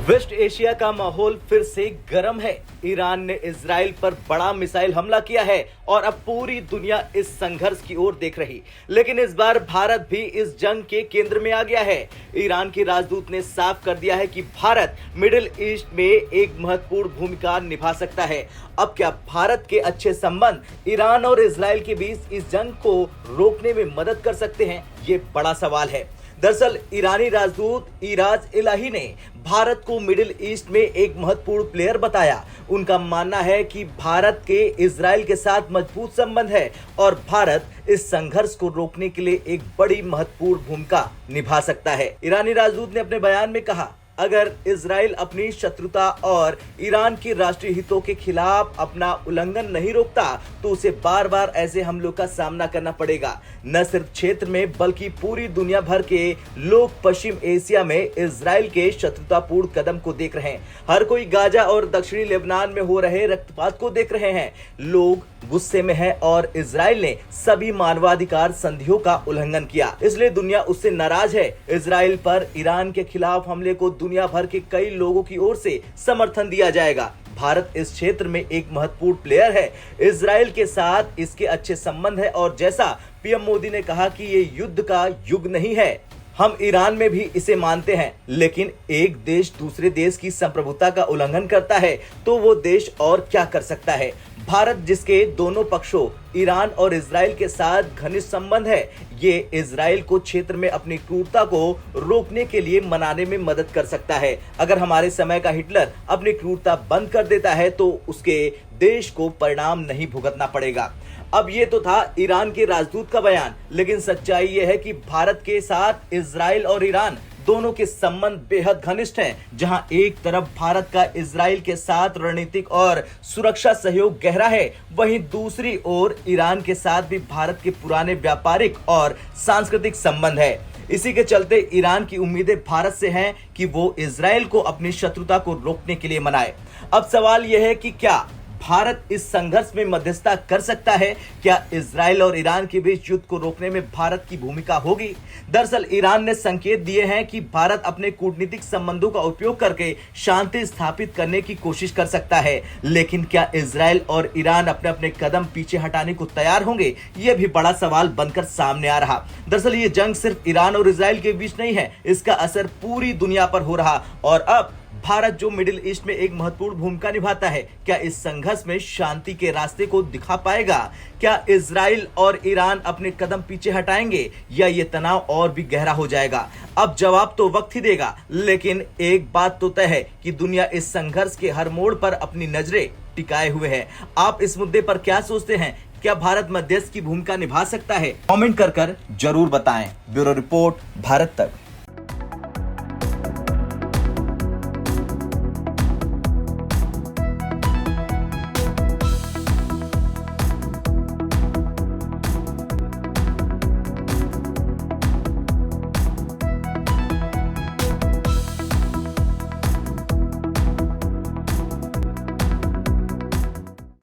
Waste Asia का माहौल फिर से गर्म है। ईरान ने इजराइल पर बड़ा मिसाइल हमला किया है और अब पूरी दुनिया इस संघर्ष की ओर देख रही। लेकिन इस बार भारत भी इस जंग के केंद्र में आ गया है। ईरान के राजदूत ने साफ कर दिया है कि भारत मिडिल ईस्ट में एक महत्वपूर्ण भूमिका निभा सकता है। अब क्या भारत के अच्छे संबंध ईरान और इजराइल के बीच इस जंग को रोकने में मदद कर सकते हैं? ये बड़ा सवाल है। दरअसल ईरानी राजदूत इराज इलाही ने भारत को मिडिल ईस्ट में एक महत्वपूर्ण प्लेयर बताया। उनका मानना है कि भारत के इजराइल के साथ मजबूत संबंध है और भारत इस संघर्ष को रोकने के लिए एक बड़ी महत्वपूर्ण भूमिका निभा सकता है। ईरानी राजदूत ने अपने बयान में कहा, अगर इजराइल अपनी शत्रुता और ईरान के राष्ट्रीय हितों के खिलाफ अपना उल्लंघन नहीं रोकता तो उसे बार बार ऐसे हमलों का सामना करना पड़ेगा। न सिर्फ क्षेत्र में बल्कि पूरी दुनिया भर के लोग पश्चिम एशिया में इजराइल के शत्रुतापूर्ण कदम को देख रहे हैं। हर कोई गाजा और दक्षिणी लेबनान में हो रहे रक्तपात को देख रहे हैं। लोग गुस्से में है और इजराइल ने सभी मानवाधिकार संधियों का उल्लंघन किया, इसलिए दुनिया उससे नाराज है। इजराइल पर ईरान के खिलाफ हमले को दुनिया भर के कई लोगों की ओर से समर्थन दिया जाएगा। भारत इस क्षेत्र में एक महत्वपूर्ण प्लेयर है। इजराइल के साथ इसके अच्छे संबंध है और जैसा पीएम मोदी ने कहा कि ये युद्ध का युग नहीं है, हम ईरान में भी इसे मानते हैं। लेकिन एक देश दूसरे देश की संप्रभुता का उल्लंघन करता है तो वो देश और क्या कर सकता है। भारत जिसके दोनों पक्षों ईरान और इजराइल के साथ घनिष्ठ संबंध है, ये इजराइल को क्षेत्र में अपनी क्रूरता को रोकने के लिए मनाने में मदद कर सकता है। अगर हमारे समय का हिटलर अपनी क्रूरता बंद कर देता है तो उसके देश को परिणाम नहीं भुगतना पड़ेगा। अब ये तो था ईरान के राजदूत का बयान, लेकिन सच्चाई ये है कि भारत के साथ इजराइल और ईरान दोनों के संबंध बेहद घनिष्ठ हैं। जहां एक तरफ भारत का इजराइल के साथ रणनीतिक और सुरक्षा सहयोग गहरा है, वहीं दूसरी ओर ईरान के साथ भी भारत के पुराने व्यापारिक और सांस्कृतिक संबंध है। इसी के चलते ईरान की उम्मीदें भारत से हैं कि वो इजराइल को अपनी शत्रुता को रोकने के लिए मनाए। अब सवाल यह है कि क्या भारत इस संघर्ष में मध्यस्थता कर सकता है? क्या इजराइल और ईरान के बीच युद्ध को रोकने में भारत की भूमिका होगी? दरअसल ईरान ने संकेत दिए हैं कि भारत अपने कूटनीतिक संबंधों का उपयोग करके शांति स्थापित करने की कोशिश कर सकता है। लेकिन क्या इजराइल और ईरान अपने अपने कदम पीछे हटाने को तैयार होंगे? यह भी बड़ा सवाल बनकर सामने आ रहा। दरअसल ये जंग सिर्फ ईरान और इजराइल के बीच नहीं है, इसका असर पूरी दुनिया पर हो रहा। और अब भारत जो मिडिल ईस्ट में एक महत्वपूर्ण भूमिका निभाता है, क्या इस संघर्ष में शांति के रास्ते को दिखा पाएगा? क्या इजराइल और ईरान अपने कदम पीछे हटाएंगे या ये तनाव और भी गहरा हो जाएगा? अब जवाब तो वक्त ही देगा, लेकिन एक बात तो तय है कि दुनिया इस संघर्ष के हर मोड़ पर अपनी नजरें टिकाए हुए है। आप इस मुद्दे पर क्या सोचते हैं? क्या भारत मध्यस्थ की भूमिका निभा सकता है? कमेंट कर जरूर बताएं। ब्यूरो रिपोर्ट, भारत तक।